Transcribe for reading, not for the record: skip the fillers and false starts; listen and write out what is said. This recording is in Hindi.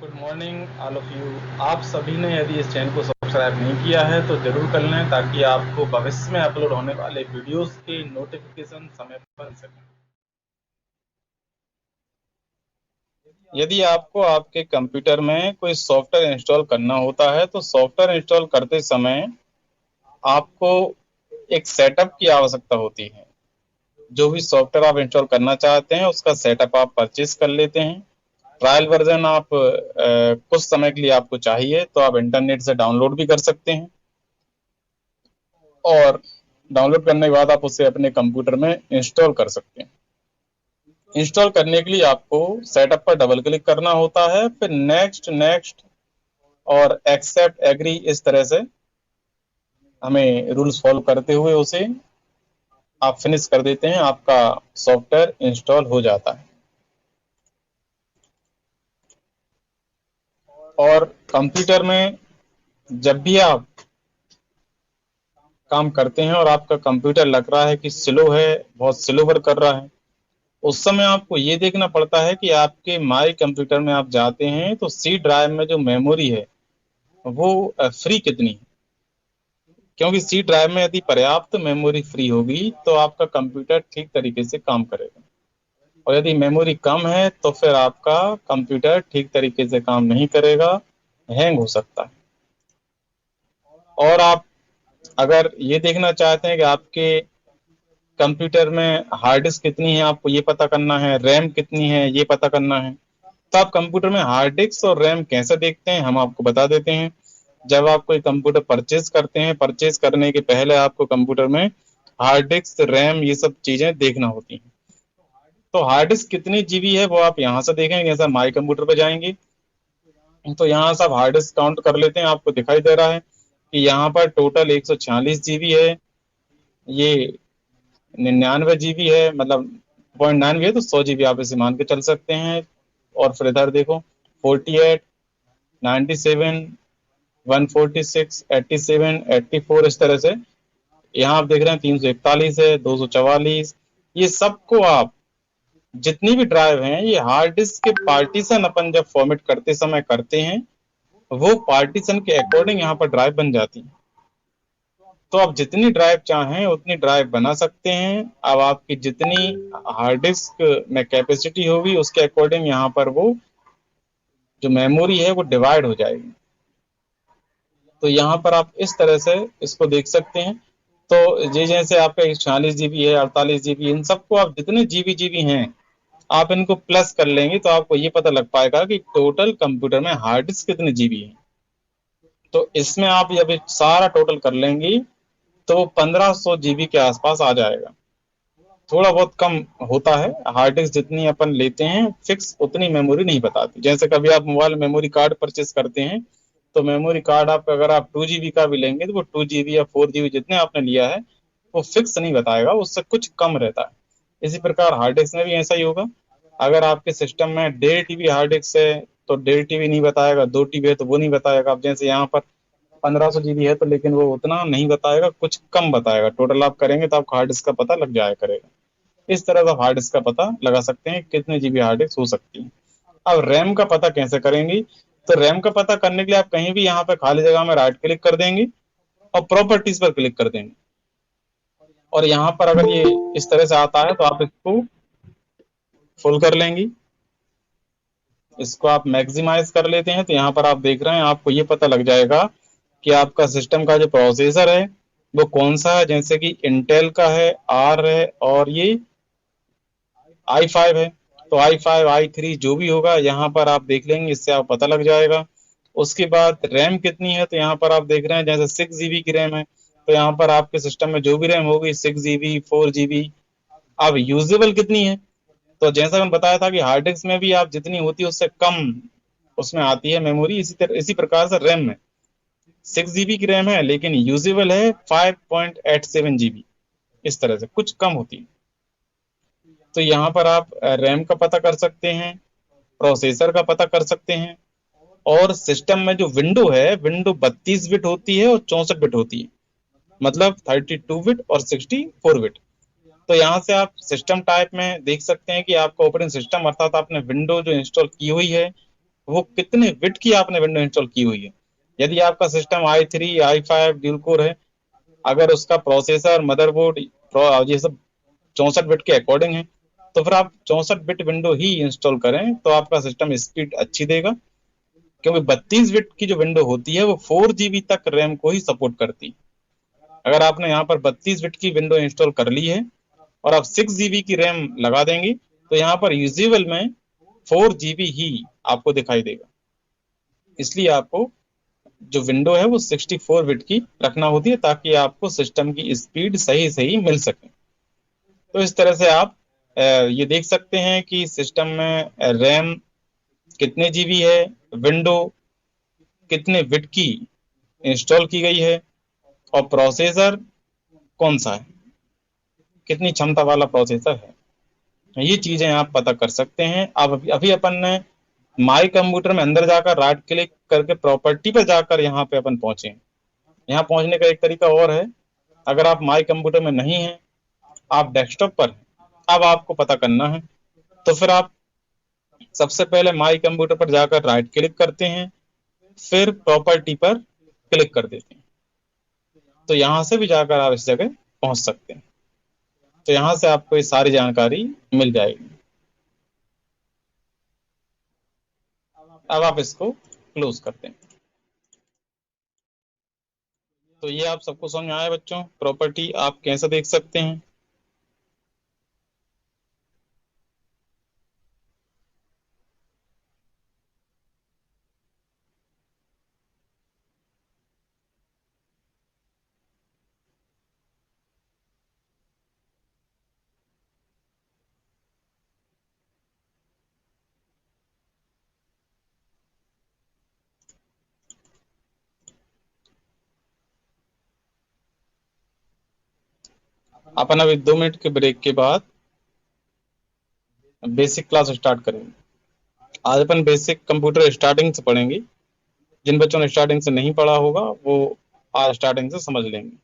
Good morning all of you. आप सभी ने यदि इस चैनल को सब्सक्राइब नहीं किया है तो जरूर कर लें ताकि आपको भविष्य में अपलोड होने वाले वीडियोस की नोटिफिकेशन समय पर मिल सके। यदि आपको आपके कंप्यूटर में कोई सॉफ्टवेयर इंस्टॉल करना होता है तो सॉफ्टवेयर इंस्टॉल करते समय आपको एक सेटअप की आवश्यकता होती है। जो भी सॉफ्टवेयर आप इंस्टॉल करना चाहते हैं उसका सेटअप आप परचेज कर लेते हैं। ट्रायल वर्जन आप कुछ समय के लिए आपको चाहिए तो आप इंटरनेट से डाउनलोड भी कर सकते हैं और डाउनलोड करने के बाद आप उसे अपने कंप्यूटर में इंस्टॉल कर सकते हैं। इंस्टॉल करने के लिए आपको सेटअप पर डबल क्लिक करना होता है, फिर नेक्स्ट नेक्स्ट और एक्सेप्ट एग्री इस तरह से हमें रूल्स फॉलो करते हुए उसे आप फिनिश कर देते हैं। आपका सॉफ्टवेयर इंस्टॉल हो जाता है। और कंप्यूटर में जब भी आप काम करते हैं और आपका कंप्यूटर लग रहा है कि स्लो है, बहुत स्लो वर्क कर रहा है, उस समय आपको ये देखना पड़ता है कि आपके माई कंप्यूटर में आप जाते हैं तो सी ड्राइव में जो मेमोरी है वो फ्री कितनी है। क्योंकि सी ड्राइव में यदि पर्याप्त मेमोरी फ्री होगी तो आपका कंप्यूटर ठीक तरीके से काम करेगा, और यदि मेमोरी कम है तो फिर आपका कंप्यूटर ठीक तरीके से काम नहीं करेगा, हैंग हो सकता है। और आप अगर ये देखना चाहते हैं कि आपके कंप्यूटर में हार्ड डिस्क कितनी है, आपको ये पता करना है, रैम कितनी है ये पता करना है, तो आप कंप्यूटर में हार्ड डिस्क और रैम कैसे देखते हैं हम आपको बता देते हैं। जब आप कोई कंप्यूटर परचेज करते हैं, परचेज करने के पहले आपको कंप्यूटर में हार्ड डिस्क, रैम ये सब चीजें देखना होती हैं। तो हार्ड डिस्क कितनी जीबी है वो आप यहाँ से देखेंगे। जैसा माई कंप्यूटर पे जाएंगे तो यहाँ से आप हार्ड डिस्क काउंट कर लेते हैं। आपको दिखाई दे रहा है कि यहाँ पर टोटल 146 जीबी है, ये 99 जीबी है, मतलब 0.9 है, तो 100 जीबी आप इसे मान के चल सकते हैं। और फिर इधर देखो 48, 97, 146, 87, 84 इस तरह से यहाँ आप देख रहे हैं 341 है, 244। ये सबको आप जितनी भी ड्राइव हैं ये हार्ड डिस्क के पार्टीशन अपन जब फॉर्मेट करते समय करते हैं, वो पार्टीशन के अकॉर्डिंग यहाँ पर ड्राइव बन जाती है। तो आप जितनी ड्राइव चाहें उतनी ड्राइव बना सकते हैं। अब आपकी जितनी हार्ड डिस्क में कैपेसिटी होगी उसके अकॉर्डिंग यहाँ पर वो जो मेमोरी है वो डिवाइड हो जाएगी। तो यहाँ पर आप इस तरह से इसको देख सकते हैं। तो ये जैसे आपका 146 जीबी है, 48 जीबी, इन सबको आप जितने जीबी हैं आप इनको प्लस कर लेंगे तो आपको ये पता लग पाएगा कि टोटल कंप्यूटर में हार्ड डिस्क कितने जीबी है। तो इसमें आप जब सारा टोटल कर लेंगे तो 1500 जीबी के आसपास आ जाएगा। थोड़ा बहुत कम होता है, हार्ड डिस्क जितनी अपन लेते हैं फिक्स उतनी मेमोरी नहीं बताती। जैसे कभी आप मोबाइल मेमोरी कार्ड परचेस करते हैं तो मेमोरी कार्ड आप अगर आप 2 जीबी का भी लेंगे तो वो 2 जीबी या 4 जीबी जितने आपने लिया है वो फिक्स नहीं बताएगा, उससे कुछ कम रहता है। इसी प्रकार हार्ड डिस्क में भी ऐसा ही होगा। अगर आपके सिस्टम में 1.5 TB हार्ड डिस्क है तो 1.5 TB नहीं बताएगा, 2 TB है तो वो नहीं बताएगा। अब जैसे यहाँ पर 1500 जीबी है तो लेकिन वो उतना नहीं बताएगा, कुछ कम बताएगा। टोटल आप करेंगे तो आपको हार्ड डिस्क का पता लग जाया करेगा। इस तरह से हार्ड डिस्क का पता लगा सकते हैं कितने जीबी हार्ड डिस्क हो सकती है। अब रैम का पता कैसे करेंगे, तो रैम का पता करने के लिए आप कहीं भी यहाँ पे खाली जगह में राइट क्लिक कर देंगे और प्रॉपर्टीज पर क्लिक कर देंगे। और यहाँ पर अगर ये इस तरह से आता है तो आप इसको फुल कर लेंगे, इसको आप मैक्सिमाइज कर लेते हैं तो यहाँ पर आप देख रहे हैं आपको ये पता लग जाएगा कि आपका सिस्टम का जो प्रोसेसर है वो कौन सा है। जैसे कि इंटेल का है, आर है, और ये i5 है। तो i5, i3 जो भी होगा यहाँ पर आप देख लेंगे, इससे आप पता लग जाएगा। उसके बाद रैम कितनी है तो यहाँ पर आप देख रहे हैं जैसे 6 GB की रैम है तो यहाँ पर आपके सिस्टम में जो भी रैम होगी 6 GB, 4 GB। अब यूजेबल कितनी है, तो जैसा मैंने बताया था कि हार्ड डिस्क में भी आप जितनी होती है उससे कम उसमें आती है मेमोरी, इसी प्रकार से रैम में 6 GB की रैम है लेकिन यूजेबल है 5.87 GB, इस तरह से कुछ कम होती है। तो यहाँ पर आप रैम का पता कर सकते हैं, प्रोसेसर का पता कर सकते हैं, और सिस्टम में जो विंडो है, विंडो 32 बिट होती है और 64 बिट होती है, मतलब 32 बिट और 64 बिट। तो यहाँ से आप सिस्टम टाइप में देख सकते हैं कि आपका ऑपरेटिंग सिस्टम अर्थात आपने विंडो जो इंस्टॉल की हुई है वो कितने बिट की आपने विंडो इंस्टॉल की हुई है। यदि आपका system i3 i5 dual core है, अगर उसका प्रोसेसर मदरबोर्ड ये सब 64 बिट के अकॉर्डिंग है, तो फिर आप 64 बिट विंडो ही इंस्टॉल करें तो आपका सिस्टम स्पीड अच्छी देगा। क्योंकि 32 बिट की जो विंडो होती है वो 4 GB तक रैम को ही सपोर्ट करती है। अगर आपने यहाँ पर 32 बिट की विंडो इंस्टॉल कर ली है और आप 6 GB की रैम लगा देंगे, तो यहाँ पर यूजेबल में 4 GB ही आपको दिखाई देगा। इसलिए आपको जो विंडो है वो 64 बिट की रखना होती है, ताकि आपको सिस्टम की स्पीड सही सही मिल सके। तो इस तरह से आप ये देख सकते हैं कि सिस्टम में रैम कितने जीबी है, विंडो कितने बिट की इंस्टॉल की गई है, और प्रोसेसर कौन सा है, कितनी क्षमता वाला प्रोसेसर है। ये चीजें आप पता कर सकते हैं। अब अभी अपन ने माई कंप्यूटर में अंदर जाकर राइट क्लिक करके प्रॉपर्टी पर जाकर यहाँ पे अपन पहुंचे। यहाँ पहुंचने का एक तरीका और है। अगर आप माई कंप्यूटर में नहीं हैं, आप डेस्कटॉप पर हैं, अब आपको पता करना है, तो फिर आप सबसे पहले माई कंप्यूटर पर जाकर राइट क्लिक करते हैं, फिर प्रॉपर्टी पर क्लिक कर देते हैं। तो यहाँ से भी जाकर आप इस जगह पहुंच सकते हैं। तो यहाँ से आपको ये सारी जानकारी मिल जाएगी। अब आप इसको क्लोज करते हैं। तो ये आप सबको समझ में आया बच्चों, प्रॉपर्टी आप कैसे देख सकते हैं। अपन अभी 2 मिनट के ब्रेक के बाद बेसिक क्लास स्टार्ट करेंगे। आज अपन बेसिक कंप्यूटर स्टार्टिंग से पढ़ेंगे। जिन बच्चों ने स्टार्टिंग से नहीं पढ़ा होगा वो आज स्टार्टिंग से समझ लेंगे।